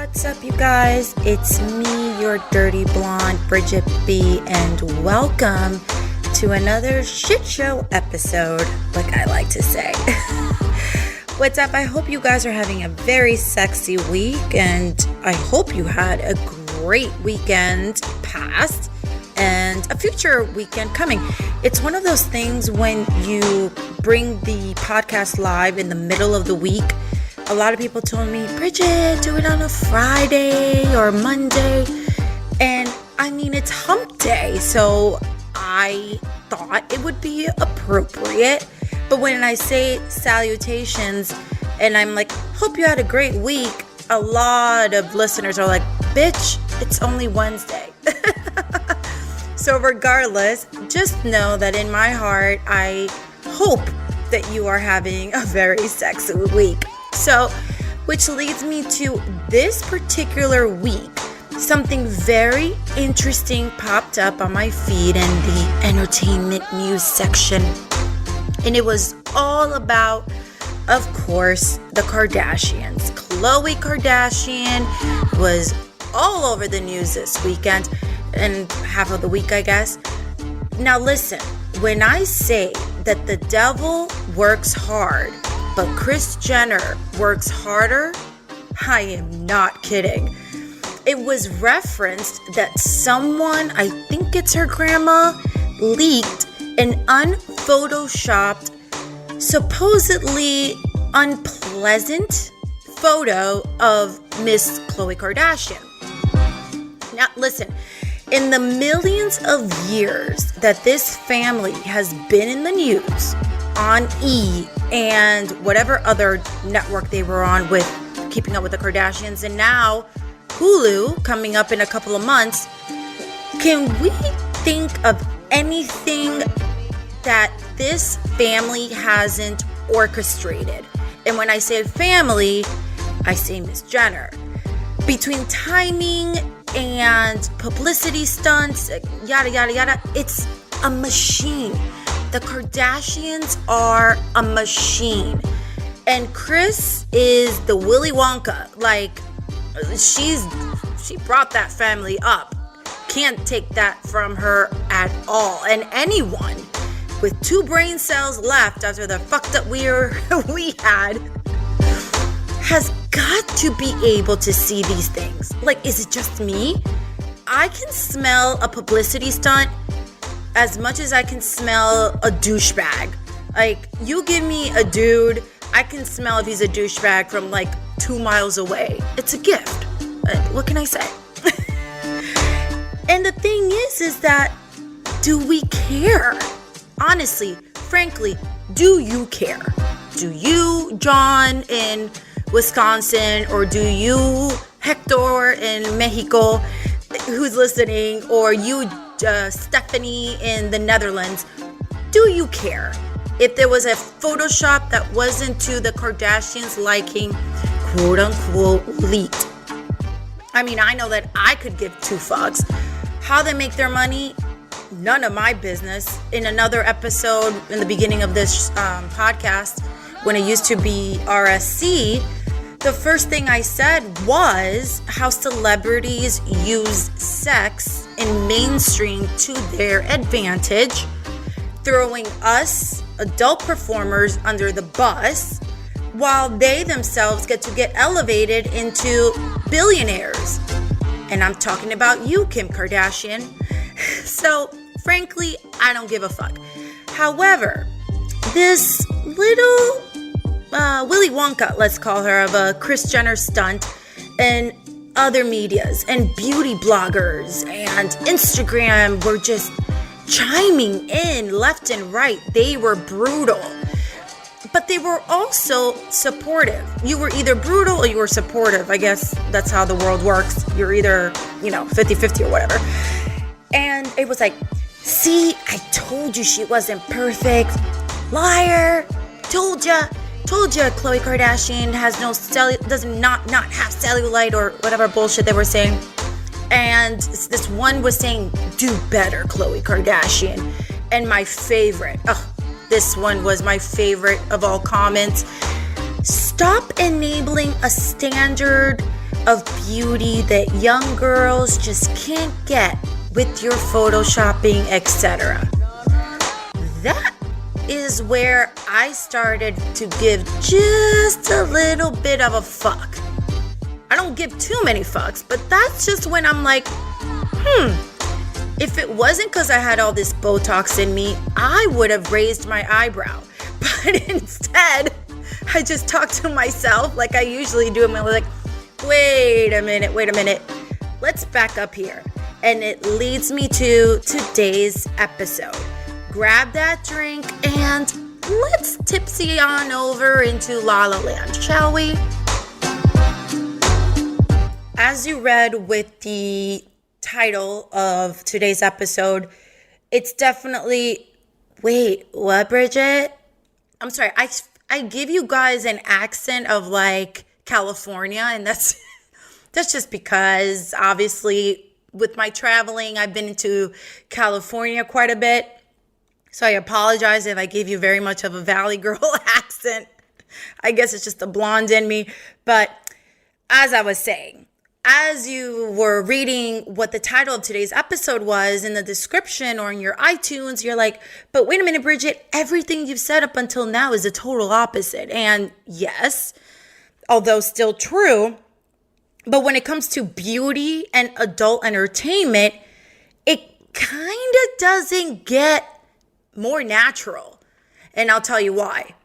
What's up, you guys? It's me, your dirty blonde, Bridget B, and welcome to another shit show episode, like I like to say. What's up? I hope you guys are having a very sexy week, and I hope you had a great weekend past and a future weekend coming. It's one of those things when you bring the podcast live in the middle of the week. A lot of people told me, Bridget, do it on a Friday or Monday. And I mean, it's hump day, so I thought it would be appropriate. But when I say salutations and I'm like, hope you had a great week, a lot of listeners are like, bitch, it's only Wednesday. So regardless, just know that in my heart, I hope that you are having a very sexy week. So, which leads me to this particular week. Something very interesting popped up on my feed in the entertainment news section. And it was all about, of course, the Kardashians. Khloe Kardashian was all over the news this weekend and half of the week, I guess. Now listen, when I say that the devil works hard, but Kris Jenner works harder, I am not kidding. It was referenced that someone, I think it's her grandma, leaked an unphotoshopped, supposedly unpleasant photo of Miss Khloe Kardashian. Now listen, in the millions of years that this family has been in the news, on E! And whatever other network they were on with Keeping Up with the Kardashians, and now Hulu coming up in a couple of months, can we think of anything that this family hasn't orchestrated? And when I say family, I say Miss Jenner. Between timing and publicity stunts, yada, yada, yada, it's a machine. The Kardashians are a machine. And Kris is the Willy Wonka. Like, she brought that family up. Can't take that from her at all. And anyone with 2 brain cells left after the fucked up we had has got to be able to see these things. Like, is it just me? I can smell a publicity stunt as much as I can smell a douchebag. Like, you give me a dude, I can smell if he's a douchebag from like 2 miles away. It's a gift. What can I say? And the thing is that, do we care? Honestly, frankly, do you care? Do you, John in Wisconsin, or do you, Hector in Mexico, who's listening, or you, Stephanie in the Netherlands, do you care if there was a Photoshop that wasn't to the Kardashians' liking, quote unquote, leaked? I mean, I know that I could give 2 fucks. How they make their money, none of my business. In another episode in the beginning of this podcast, when it used to be RSC, the first thing I said was how celebrities use sex in mainstream to their advantage, throwing us, adult performers, under the bus, while they themselves get to get elevated into billionaires. And I'm talking about you, Kim Kardashian. So, frankly, I don't give a fuck. However, this little Willy Wonka, let's call her, of a Kris Jenner stunt, and other medias and beauty bloggers and Instagram were just chiming in left and right. They were brutal, but they were also supportive. You were either brutal or you were supportive. I guess that's how the world works. You're either, 50-50 or whatever. And it was like, see, I told you she wasn't perfect. Liar. Told ya, Khloe Kardashian has does not have cellulite or whatever bullshit they were saying. And this one was saying, do better, Khloe Kardashian. And my favorite, this one was my favorite of all comments. Stop enabling a standard of beauty that young girls just can't get with your photoshopping, etc. That is where I started to give just a little bit of a fuck. I don't give too many fucks, but that's just when I'm like, if it wasn't because I had all this Botox in me, I would have raised my eyebrow. But instead, I just talk to myself like I usually do. I'm like, wait a minute. Let's back up here. And it leads me to today's episode. Grab that drink and let's tipsy on over into La La Land, shall we? As you read with the title of today's episode, it's definitely, wait, what, Bridget? I'm sorry, I give you guys an accent of like California, and that's just because obviously with my traveling, I've been to California quite a bit. So I apologize if I gave you very much of a Valley Girl accent. I guess it's just the blonde in me. But as I was saying, as you were reading what the title of today's episode was in the description or in your iTunes, you're like, but wait a minute, Bridget, everything you've said up until now is the total opposite. And yes, although still true, but when it comes to beauty and adult entertainment, it kind of doesn't get more natural. And I'll tell you why.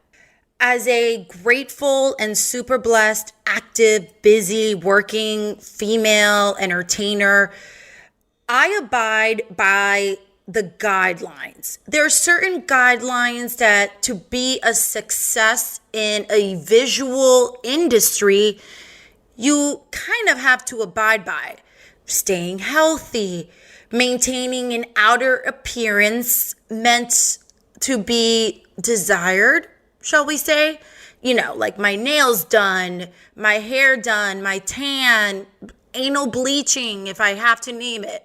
As a grateful and super blessed, active, busy, working female entertainer, I abide by the guidelines. There are certain guidelines that to be a success in a visual industry, you kind of have to abide by. Staying healthy, maintaining an outer appearance meant to be desired, shall we say? You know, like my nails done, my hair done, my tan, anal bleaching, if I have to name it.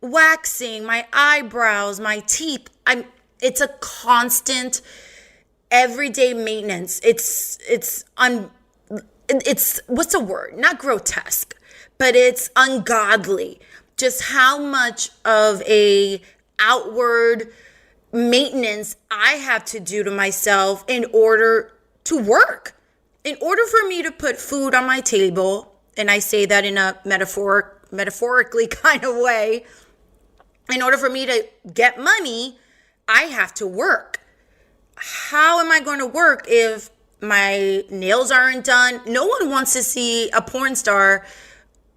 Waxing, my eyebrows, my teeth. It's a constant, everyday maintenance. It's what's the word? Not grotesque, but it's ungodly. Just how much of a outward maintenance I have to do to myself in order to work. In order for me to put food on my table, and I say that in a metaphorically kind of way, in order for me to get money, I have to work. How am I going to work if my nails aren't done? No one wants to see a porn star.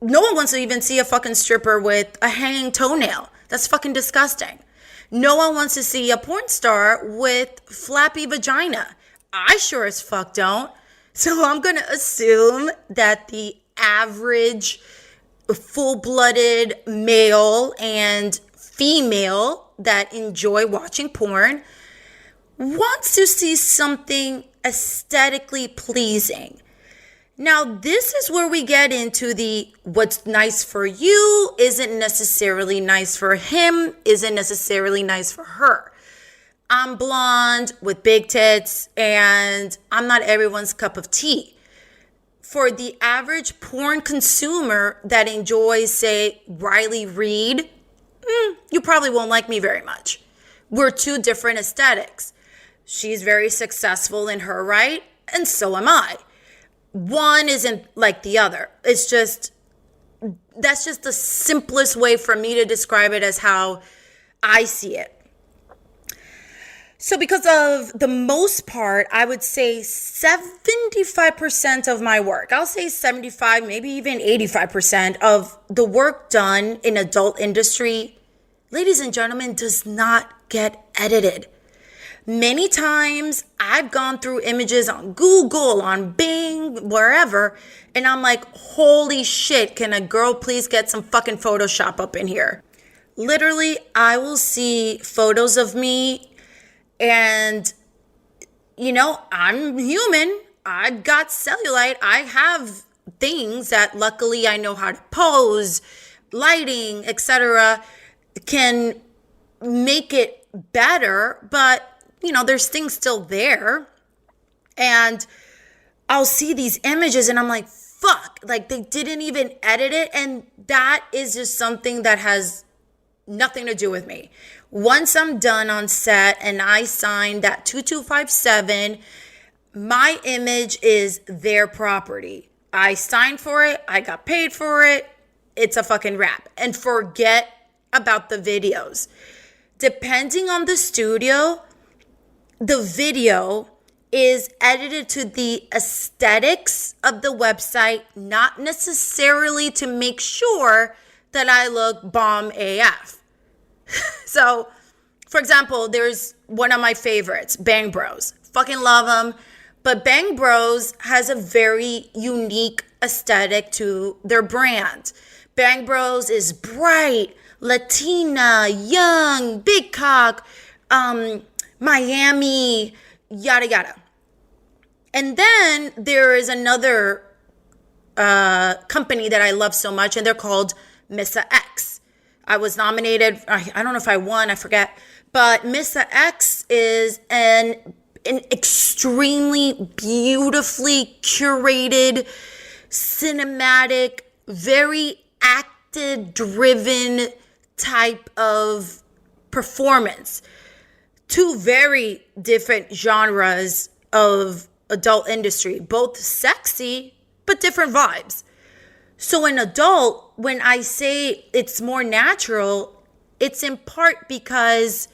No one wants to even see a fucking stripper with a hanging toenail. That's fucking disgusting. No one wants to see a porn star with flappy vagina. I sure as fuck don't. So I'm going to assume that the average full-blooded male and female that enjoy watching porn wants to see something aesthetically pleasing. Now, this is where we get into the what's nice for you isn't necessarily nice for him, isn't necessarily nice for her. I'm blonde with big tits, and I'm not everyone's cup of tea. For the average porn consumer that enjoys, say, Riley Reid, you probably won't like me very much. We're two different aesthetics. She's very successful in her right, and so am I. One isn't like the other. That's just the simplest way for me to describe it as how I see it. So because of the most part, I would say 75% of my work, I'll say 75, maybe even 85% of the work done in adult industry, ladies and gentlemen, does not get edited. Many times I've gone through images on Google, on Bing, wherever, and I'm like, holy shit, can a girl please get some fucking Photoshop up in here? Literally, I will see photos of me and, you know, I'm human. I've got cellulite. I have things that luckily I know how to pose, lighting, etc. can make it better, but you know, there's things still there. And I'll see these images and I'm like, fuck, fuck. Like, they didn't even edit it. And that is just something that has nothing to do with me. Once I'm done on set and I sign that 2257, my image is their property. I signed for it. I got paid for it. It's a fucking wrap. And forget about the videos. Depending on the studio, the video is edited to the aesthetics of the website, not necessarily to make sure that I look bomb AF. So, for example, there's one of my favorites, Bang Bros. Fucking love them. But Bang Bros has a very unique aesthetic to their brand. Bang Bros is bright, Latina, young, big cock, Miami, yada yada. And then there is another company that I love so much, and they're called Missa X. I was nominated. I don't know if I won. I forget. But Missa X is an extremely beautifully curated, cinematic, very acted-driven type of performance. Two very different genres of adult industry, both sexy, but different vibes. So in adult, when I say it's more natural, it's in part because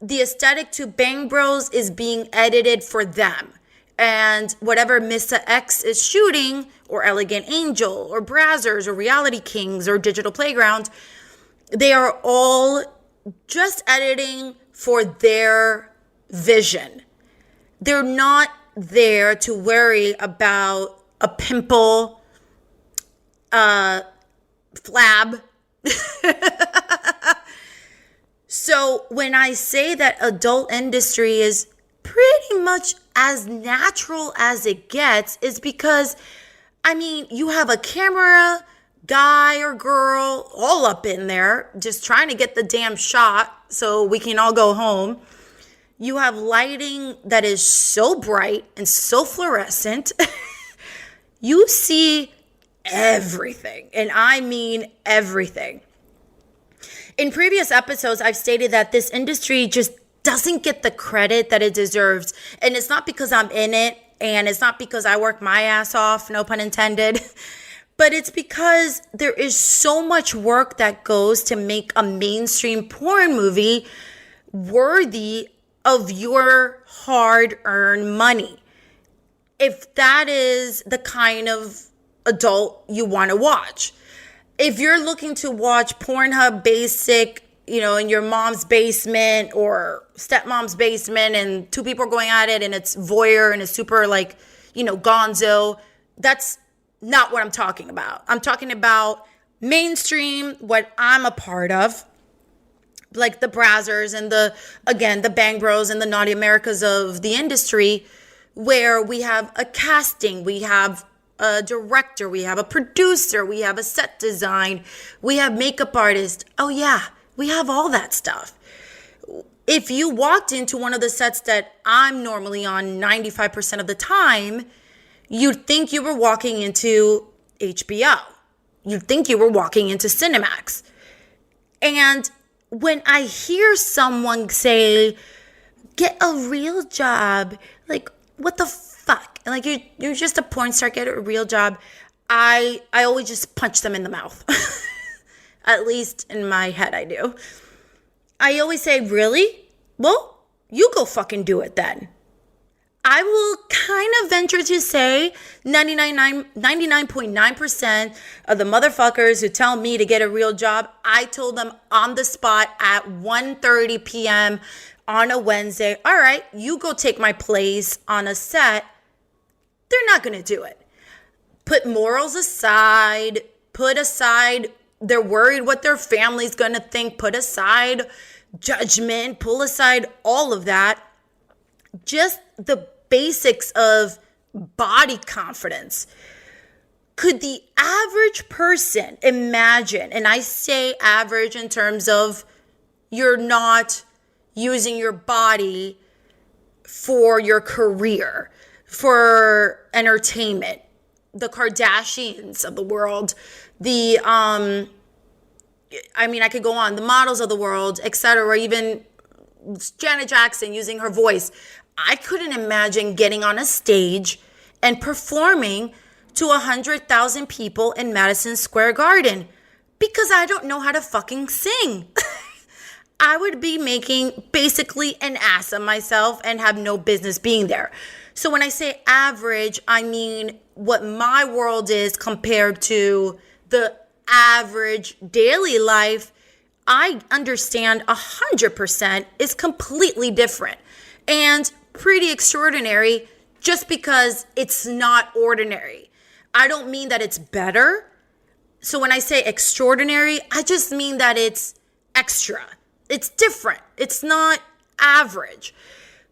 the aesthetic to Bang Bros is being edited for them. And whatever Missa X is shooting, or Elegant Angel, or Brazzers, or Reality Kings, or Digital Playground, they are all just editing for their vision. They're not there to worry about a pimple, flab. So when I say that adult industry is pretty much as natural as it gets, is because, I mean, you have a camera, guy or girl, all up in there, just trying to get the damn shot so we can all go home. You have lighting that is so bright and so fluorescent. You see everything, and I mean everything. In previous episodes, I've stated that this industry just doesn't get the credit that it deserves. And it's not because I'm in it, and it's not because I work my ass off, no pun intended, but it's because there is so much work that goes to make a mainstream porn movie worthy of your hard-earned money. If that is the kind of adult you want to watch. If you're looking to watch Pornhub basic, in your mom's basement or stepmom's basement, and two people are going at it and it's voyeur and it's super gonzo, that's not what I'm talking about. I'm talking about mainstream, what I'm a part of, like the Brazzers and the Bang Bros and the Naughty Americas of the industry, where we have a casting, we have a director, we have a producer, we have a set design, we have makeup artists. Oh yeah, we have all that stuff. If you walked into one of the sets that I'm normally on 95% of the time, you'd think you were walking into HBO. You'd think you were walking into Cinemax. And when I hear someone say, get a real job, like, what the fuck? Like, you're just a porn star, get a real job. I always just punch them in the mouth. At least in my head, I do. I always say, really? Well, you go fucking do it then. I will kind of venture to say 99.9% of the motherfuckers who tell me to get a real job, I told them on the spot at 1:30 p.m. on a Wednesday, all right, you go take my place on a set. They're not going to do it. Put morals aside, they're worried what their family's going to think, put aside judgment, pull aside all of that. Just the basics of body confidence. Could the average person imagine, and I say average in terms of you're not using your body for your career, for entertainment. the Kardashians of the world, I could go on, the models of the world, etc., or even Janet Jackson using her voice. I couldn't imagine getting on a stage and performing to 100,000 people in Madison Square Garden because I don't know how to fucking sing. I would be making basically an ass of myself and have no business being there. So when I say average, I mean what my world is compared to the average daily life. I understand 100% is completely different and pretty extraordinary just because it's not ordinary. I don't mean that it's better. So when I say extraordinary, I just mean that it's extra. It's different. It's not average.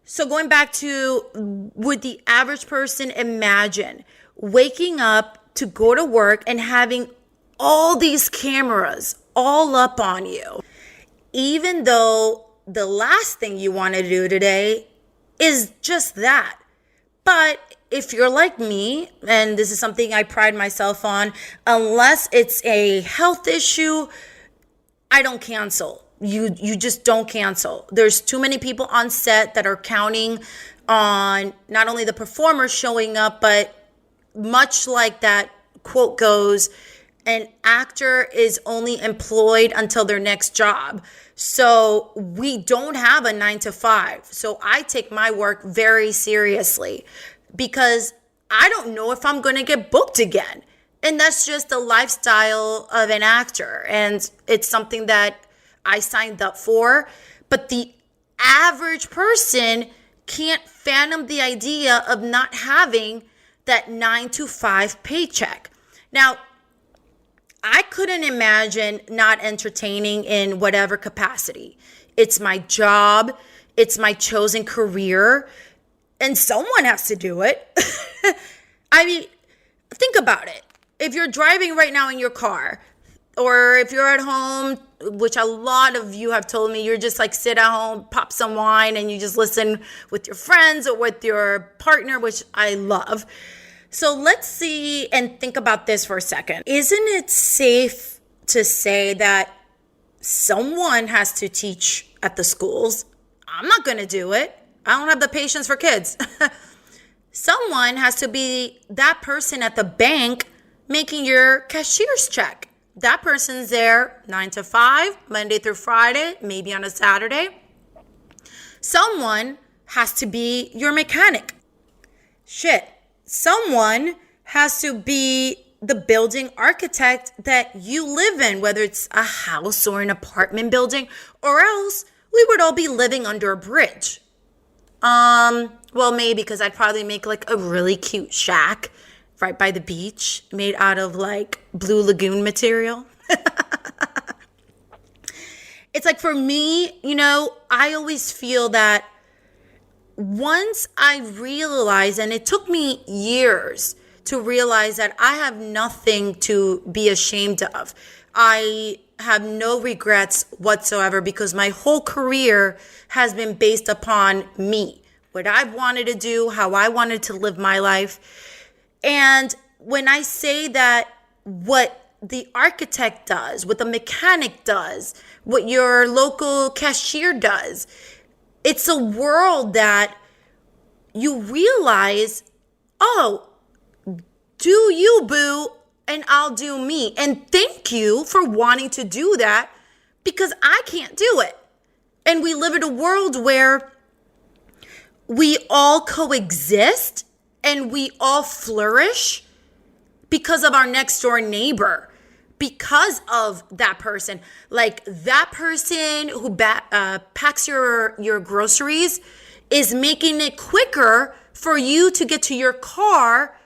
So going back to, would the average person imagine waking up to go to work and having all these cameras all up on you, even though the last thing you want to do today is just that? But if you're like me, and this is something I pride myself on, unless it's a health issue, I don't cancel. You just don't cancel. There's too many people on set that are counting on not only the performers showing up, but much like that quote goes, an actor is only employed until their next job. So we don't have a 9 to 5. So I take my work very seriously because I don't know if I'm going to get booked again. And that's just the lifestyle of an actor. And it's something that I signed up for. But the average person can't fathom the idea of not having that 9 to 5 paycheck. Now, I couldn't imagine not entertaining in whatever capacity. It's my job. It's my chosen career. And someone has to do it. I mean, think about it. If you're driving right now in your car, or if you're at home, which a lot of you have told me, you're just like sit at home, pop some wine, and you just listen with your friends or with your partner, which I love. So let's see and think about this for a second. Isn't it safe to say that someone has to teach at the schools? I'm not going to do it. I don't have the patience for kids. Someone has to be that person at the bank making your cashier's check. That person's there 9 to 5, Monday through Friday, maybe on a Saturday. Someone has to be your mechanic. Shit. Someone has to be the building architect that you live in, whether it's a house or an apartment building, or else we would all be living under a bridge. Well, maybe because I'd probably make like a really cute shack right by the beach made out of like Blue Lagoon material. It's like for me, I always feel that once I realized, and it took me years to realize that I have nothing to be ashamed of. I have no regrets whatsoever because my whole career has been based upon me, what I've wanted to do, how I wanted to live my life. And when I say that what the architect does, what the mechanic does, what your local cashier does, it's a world that you realize, oh, do you, boo, and I'll do me. And thank you for wanting to do that because I can't do it. And we live in a world where we all coexist and we all flourish because of our next door neighbor, because of that person. Like that person who packs your groceries is making it quicker for you to get to your car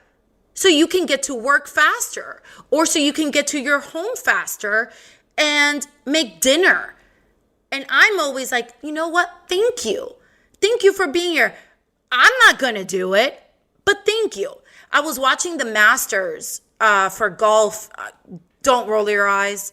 so you can get to work faster, or so you can get to your home faster and make dinner. And I'm always like, you know what? Thank you. Thank you for being here. I'm not going to do it, but thank you. I was watching the Masters for golf. Don't roll your eyes.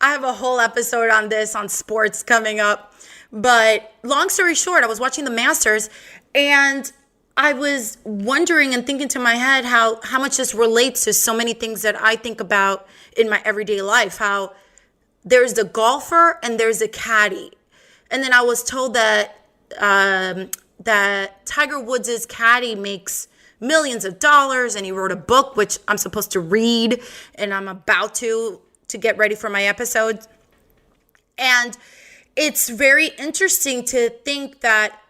I have a whole episode on this, on sports coming up. But long story short, I was watching the Masters and I was wondering and thinking to my head how much this relates to so many things that I think about in my everyday life. How there's the golfer and there's the caddy. And then I was told that that Tiger Woods' caddy makes millions of dollars, and he wrote a book, which I'm supposed to read, and I'm about to get ready for my episode. And it's very interesting to think that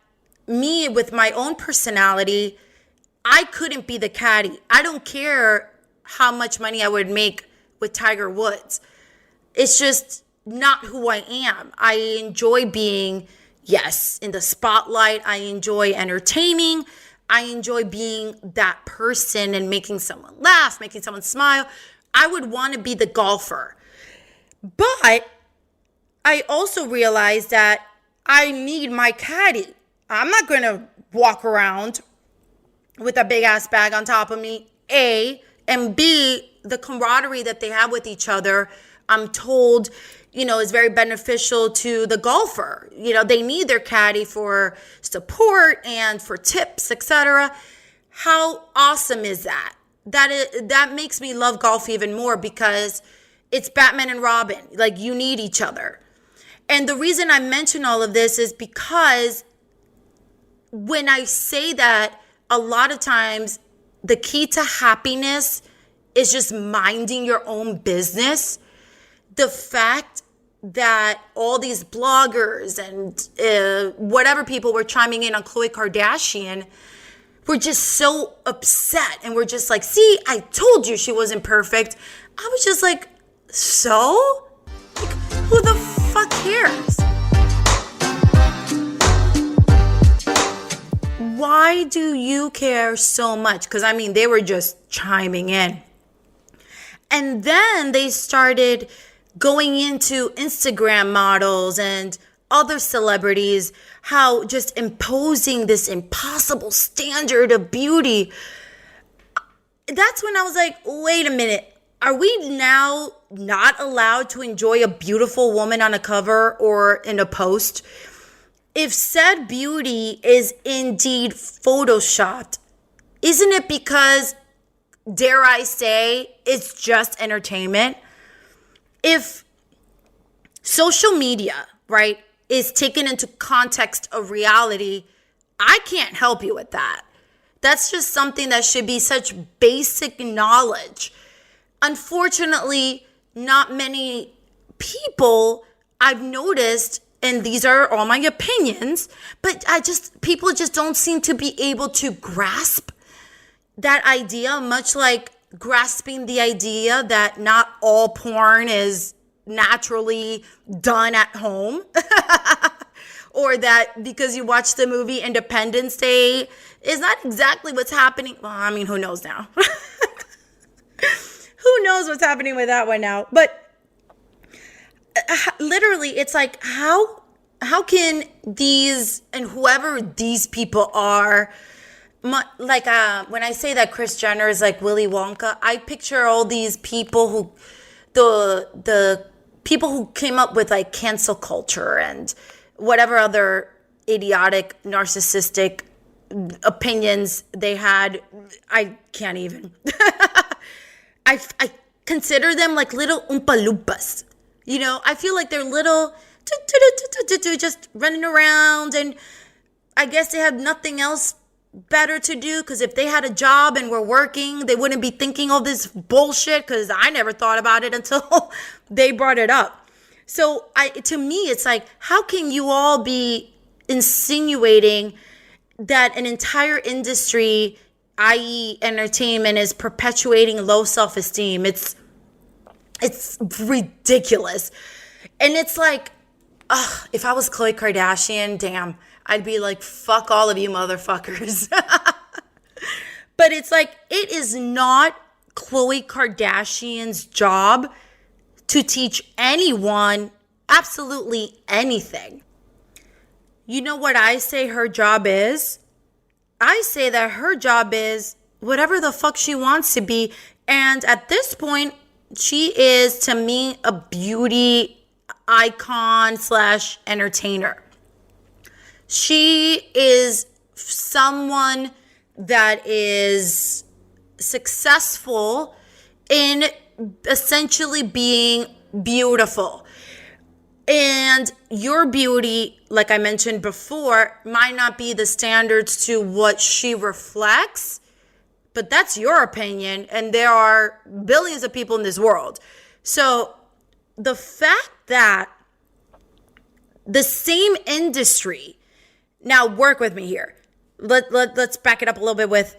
me, with my own personality, I couldn't be the caddy. I don't care how much money I would make with Tiger Woods. It's just not who I am. I enjoy being, yes, in the spotlight. I enjoy entertaining. I enjoy being that person and making someone laugh, making someone smile. I would want to be the golfer. But I also realized that I need my caddy. I'm not going to walk around with a big ass bag on top of me, A, and B, the camaraderie that they have with each other, I'm told, is very beneficial to the golfer. They need their caddy for support and for tips, etc. How awesome is that? That makes me love golf even more, because it's Batman and Robin. Like, you need each other. And the reason I mention all of this is because when I say that, a lot of times the key to happiness is just minding your own business. The fact that all these bloggers and whatever people were chiming in on Khloe Kardashian were just so upset, and we're just like, see, I told you she wasn't perfect. I was just like, so? Like, who the fuck cares? Why do you care so much? Because, they were just chiming in. And then they started going into Instagram models and other celebrities, how just imposing this impossible standard of beauty. That's when I was like, wait a minute. Are we now not allowed to enjoy a beautiful woman on a cover or in a post? If said beauty is indeed photoshopped, isn't it because, dare I say, it's just entertainment? If social media, right, is taken into context of reality, I can't help you with that. That's just something that should be such basic knowledge. Unfortunately, not many people, I've noticed, and these are all my opinions, but people just don't seem to be able to grasp that idea, much like grasping the idea that not all porn is naturally done at home. Or that because you watch the movie Independence Day is not exactly what's happening. Well, who knows now? Who knows what's happening with that one now? But literally, it's like, how can these, and whoever these people are, when I say that Kris Jenner is like Willy Wonka, I picture all these people who, the people who came up with like cancel culture and whatever other idiotic, narcissistic opinions they had. I can't even. I consider them like little Oompa Loompas. I feel like they're little, just running around, and I guess they have nothing else better to do, because if they had a job and were working, they wouldn't be thinking all this bullshit, because I never thought about it until they brought it up. So to me, it's like, how can you all be insinuating that an entire industry, i.e. entertainment, is perpetuating low self-esteem? It's ridiculous. And it's like, if I was Khloe Kardashian, damn, I'd be like, fuck all of you motherfuckers. But it's like, it is not Khloe Kardashian's job to teach anyone absolutely anything. You know what I say her job is? I say that her job is whatever the fuck she wants to be. And at this point, she is, to me, a beauty icon / entertainer. She is someone that is successful in essentially being beautiful. And your beauty, like I mentioned before, might not be the standards to what she reflects, but that's your opinion. And there are billions of people in this world. So the fact that the same industry, now work with me here. Let's back it up a little bit with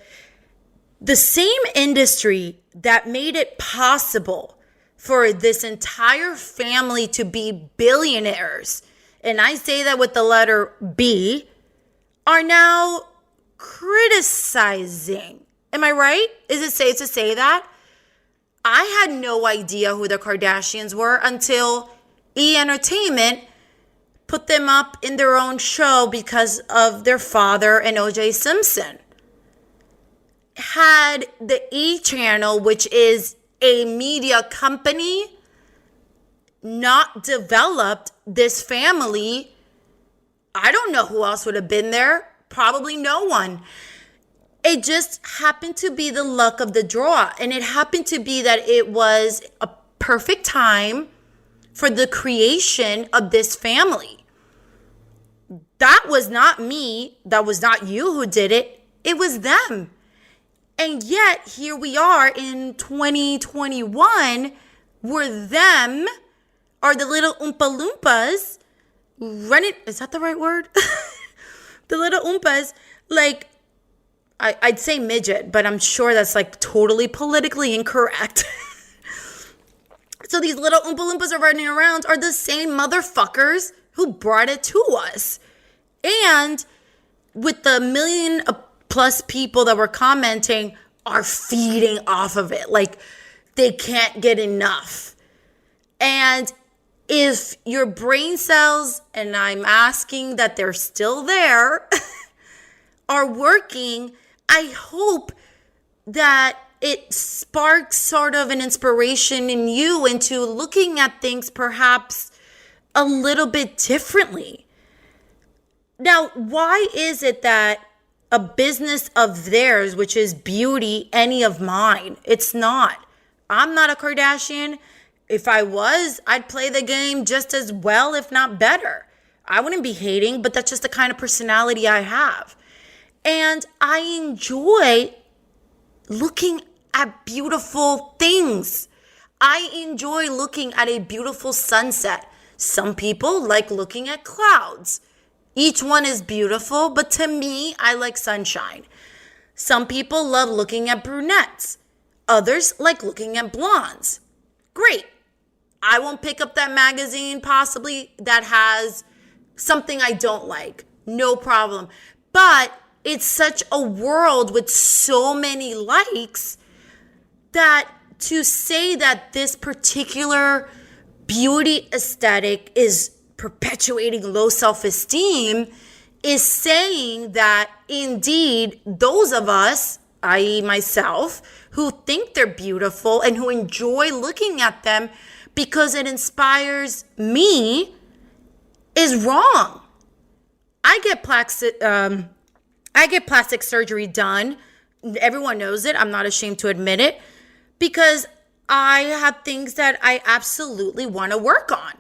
the same industry that made it possible for this entire family to be billionaires, and I say that with the letter B, are now criticizing. Am I right? Is it safe to say that? I had no idea who the Kardashians were until E! Entertainment put them up in their own show because of their father and O.J. Simpson. Had the E! channel, which is a media company, not developed this family, I don't know who else would have been there. Probably no one. It just happened to be the luck of the draw. And it happened to be that it was a perfect time for the creation of this family. That was not me. That was not you who did it. It was them. And yet, here we are in 2021, where them are the little Oompa Loompas running. Is that the right word? The little Oompas, like, I'd say midget, but I'm sure that's like totally politically incorrect. So these little Oompa Loompas are running around are the same motherfuckers who brought it to us. And with the million plus people that were commenting are feeding off of it. Like they can't get enough. And if your brain cells, and I'm asking that they're still there, are working, I hope that it sparks sort of an inspiration in you into looking at things perhaps a little bit differently. Now, why is it that a business of theirs, which is beauty, any of mine? It's not. I'm not a Kardashian. If I was, I'd play the game just as well, if not better. I wouldn't be hating, but that's just the kind of personality I have. And I enjoy looking at beautiful things. I enjoy looking at a beautiful sunset. Some people like looking at clouds. Each one is beautiful, but to me, I like sunshine. Some people love looking at brunettes. Others like looking at blondes. Great. I won't pick up that magazine possibly that has something I don't like. No problem. But it's such a world with so many likes that to say that this particular beauty aesthetic is perpetuating low self-esteem is saying that indeed those of us, i.e. myself, who think they're beautiful and who enjoy looking at them because it inspires me is wrong. I get plastic surgery done. Everyone knows it. I'm not ashamed to admit it because I have things that I absolutely want to work on.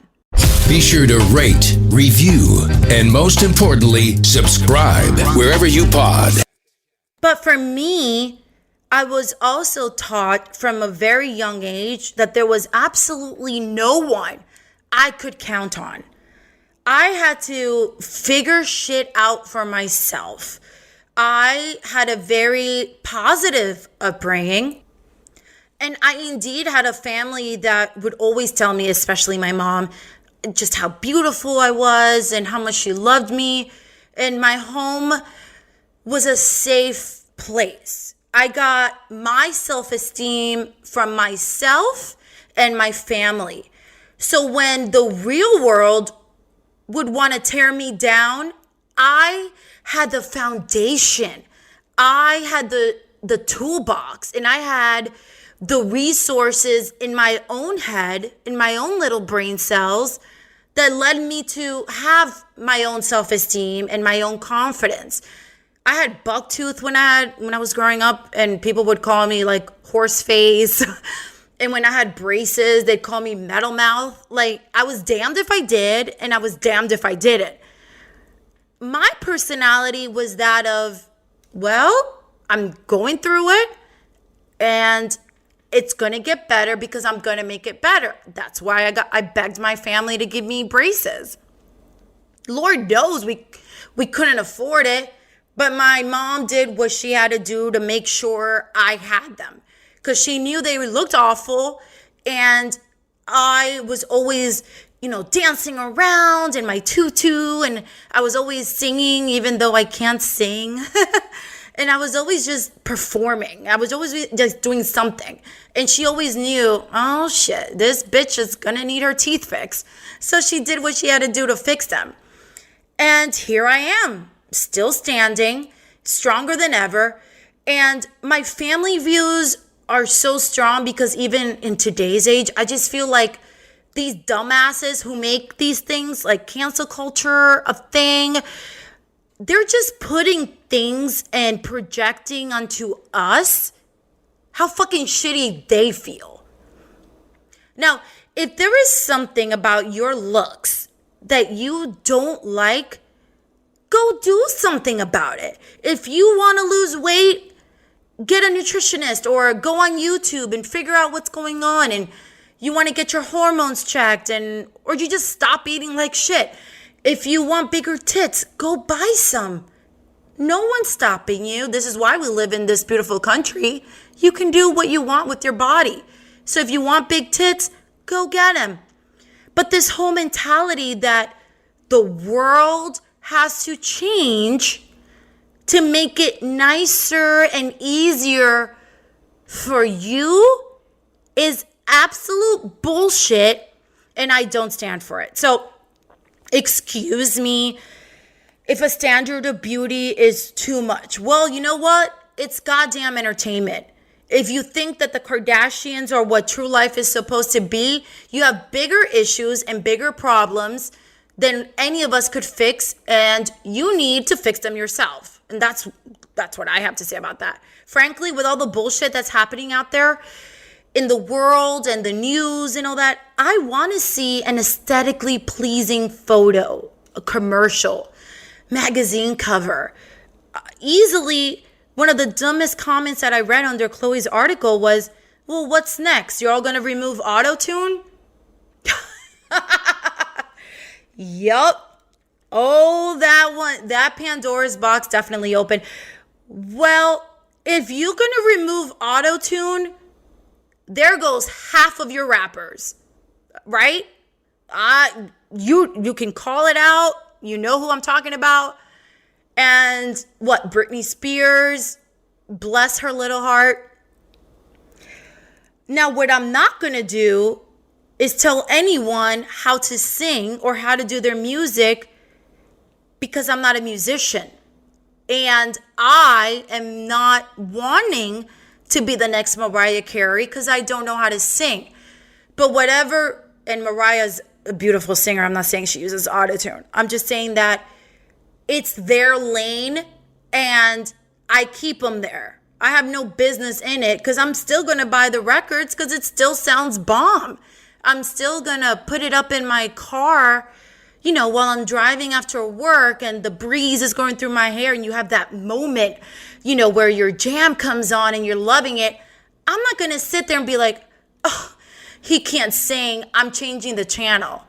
Be sure to rate, review, and most importantly, subscribe wherever you pod. But for me, I was also taught from a very young age that there was absolutely no one I could count on. I had to figure shit out for myself. I had a very positive upbringing. And I indeed had a family that would always tell me, especially my mom, just how beautiful I was and how much she loved me. And my home was a safe place. I got my self-esteem from myself and my family. So when the real world would want to tear me down, I had the foundation. I had the toolbox, and I had the resources in my own head, in my own little brain cells that led me to have my own self-esteem and my own confidence. I had buck tooth when I was growing up, and people would call me like horse face. And when I had braces, they'd call me metal mouth. Like, I was damned if I did, and I was damned if I didn't. My personality was that of, well, I'm going through it, and it's going to get better because I'm going to make it better. That's why I begged my family to give me braces. Lord knows we couldn't afford it, but my mom did what she had to do to make sure I had them, because she knew they looked awful, and I was always, dancing around in my tutu, and I was always singing even though I can't sing. And I was always just performing. I was always just doing something. And she always knew, oh shit, this bitch is gonna need her teeth fixed. So she did what she had to do to fix them. And here I am, still standing, stronger than ever. And my family views are so strong because even in today's age, I just feel like these dumbasses who make these things like cancel culture a thing, they're just putting things and projecting onto us how fucking shitty they feel. Now, if there is something about your looks that you don't like, go do something about it. If you want to lose weight, get a nutritionist or go on YouTube and figure out what's going on, and you want to get your hormones checked, or you just stop eating like shit. If you want bigger tits, go buy some. No one's stopping you. This is why we live in this beautiful country. You can do what you want with your body. So if you want big tits, go get them. But this whole mentality that the world has to change to make it nicer and easier for you is absolute bullshit, and I don't stand for it. So, excuse me if a standard of beauty is too much. Well, you know what? It's goddamn entertainment. If you think that the Kardashians are what true life is supposed to be, you have bigger issues and bigger problems than any of us could fix, and you need to fix them yourself. And that's what I have to say about that. Frankly, with all the bullshit that's happening out there in the world and the news and all that, I want to see an aesthetically pleasing photo, a commercial, magazine cover. Easily, one of the dumbest comments that I read under Khloe's article was, well, what's next? You're all going to remove auto-tune? Yup. Oh, that one, that Pandora's box definitely opened. Well, if you're going to remove auto-tune, there goes half of your rappers, right? You can call it out. You know who I'm talking about. And what, Britney Spears, bless her little heart. Now, what I'm not going to do is tell anyone how to sing or how to do their music, because I'm not a musician. And I am not wanting to be the next Mariah Carey because I don't know how to sing. But whatever, and Mariah's a beautiful singer. I'm not saying she uses autotune. I'm just saying that it's their lane and I keep them there. I have no business in it because I'm still going to buy the records because it still sounds bomb. I'm still going to put it up in my car, while I'm driving after work and the breeze is going through my hair and you have that moment, where your jam comes on and you're loving it. I'm not going to sit there and be like, oh, he can't sing, I'm changing the channel.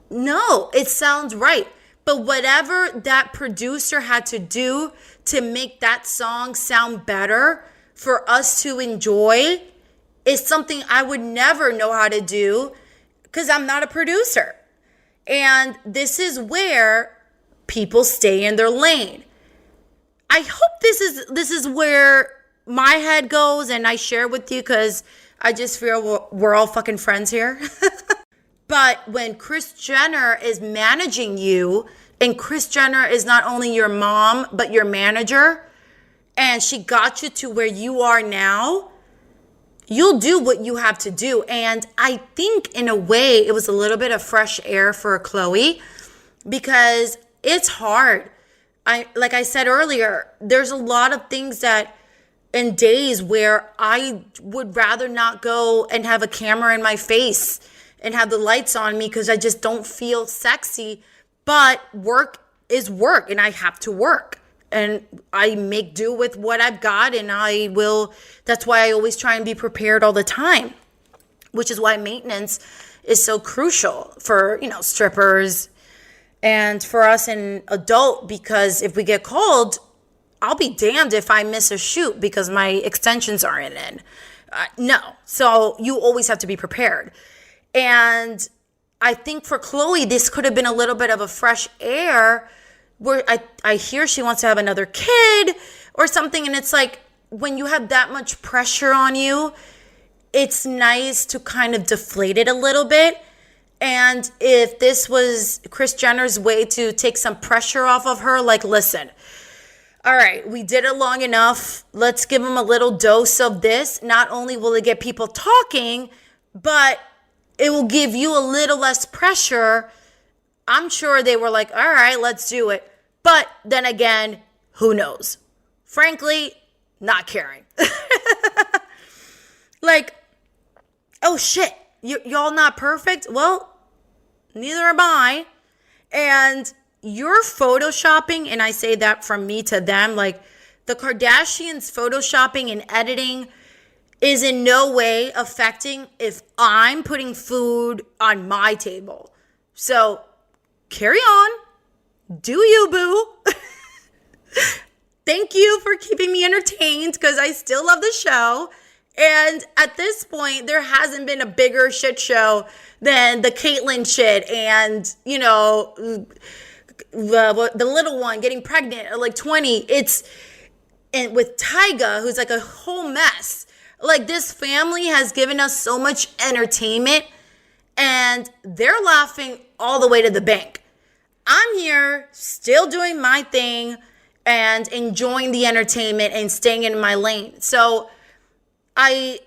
No, it sounds right. But whatever that producer had to do to make that song sound better for us to enjoy is something I would never know how to do because I'm not a producer. And this is where people stay in their lane. I hope this is where my head goes and I share with you because I just feel we're all fucking friends here. But when Kris Jenner is managing you, and Kris Jenner is not only your mom, but your manager, and she got you to where you are now, you'll do what you have to do. And I think in a way it was a little bit of fresh air for Khloe because it's hard. like I said earlier, there's a lot of things that in days where I would rather not go and have a camera in my face and have the lights on me because I just don't feel sexy. But work is work and I have to work. And I make do with what I've got, and that's why I always try and be prepared all the time, which is why maintenance is so crucial for, strippers and for us in adult, because if we get called, I'll be damned if I miss a shoot because my extensions aren't in. No. So you always have to be prepared. And I think for Khloe, this could have been a little bit of a fresh air where I hear she wants to have another kid or something. And it's like, when you have that much pressure on you, it's nice to kind of deflate it a little bit. And if this was Kris Jenner's way to take some pressure off of her, like, listen, all right, we did it long enough. Let's give them a little dose of this. Not only will it get people talking, but it will give you a little less pressure. I'm sure they were like, all right, let's do it. But then again, who knows? Frankly, not caring. Like, oh shit, y'all not perfect? Well, neither am I. And you're photoshopping, and I say that from me to them, like the Kardashians photoshopping and editing is in no way affecting if I'm putting food on my table. So carry on. Do you, boo? Thank you for keeping me entertained because I still love the show. And at this point, there hasn't been a bigger shit show than the Caitlyn shit and, the little one getting pregnant at like 20. And with Tyga, who's like a whole mess. Like, this family has given us so much entertainment and they're laughing all the way to the bank. I'm here still doing my thing and enjoying the entertainment and staying in my lane. So I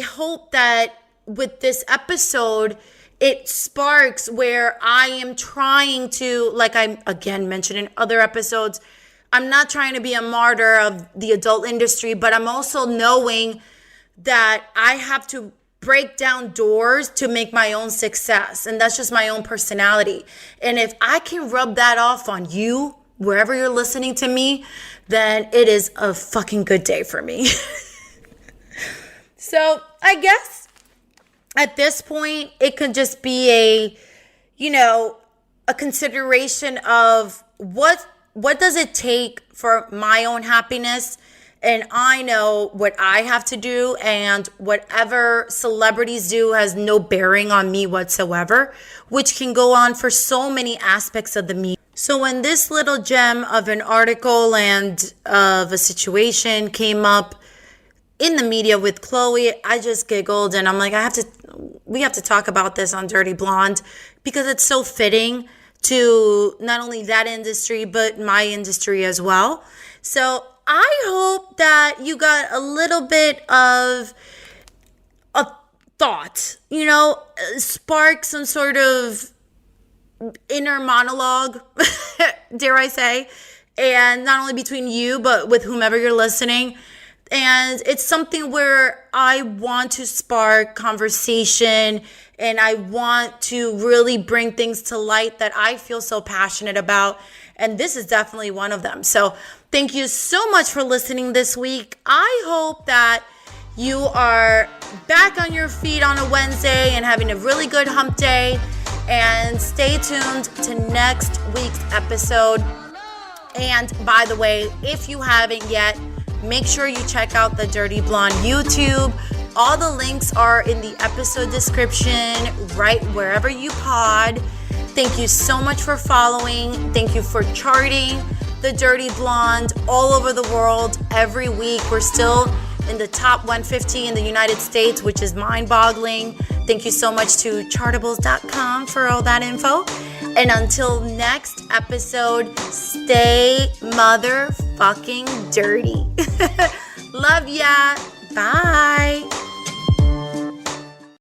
hope that with this episode, it sparks where I am trying to, like I again mentioned in other episodes, I'm not trying to be a martyr of the adult industry, but I'm also knowing that I have to break down doors to make my own success. And that's just my own personality. And if I can rub that off on you, wherever you're listening to me, then it is a fucking good day for me. So I guess at this point, it could just be a consideration of what does it take for my own happiness. And I know what I have to do, and whatever celebrities do has no bearing on me whatsoever, which can go on for so many aspects of the media. So when this little gem of an article and of a situation came up in the media with Khloe, I just giggled and I'm like, we have to talk about this on DyrtyBlonde because it's so fitting to not only that industry, but my industry as well. So I hope that you got a little bit of a thought, spark some sort of inner monologue, dare I say, and not only between you, but with whomever you're listening. And it's something where I want to spark conversation and I want to really bring things to light that I feel so passionate about. And this is definitely one of them. So thank you so much for listening this week. I hope that you are back on your feet on a Wednesday and having a really good hump day. And stay tuned to next week's episode. And by the way, if you haven't yet, make sure you check out the DyrtyBlonde YouTube. All the links are in the episode description, right wherever you pod. Thank you so much for following. Thank you for charting the DyrtyBlonde all over the world every week. We're still in the top 150 in the United States, which is mind-boggling. Thank you so much to chartables.com for all that info. And until next episode, stay motherfucking dirty. Love ya. Bye.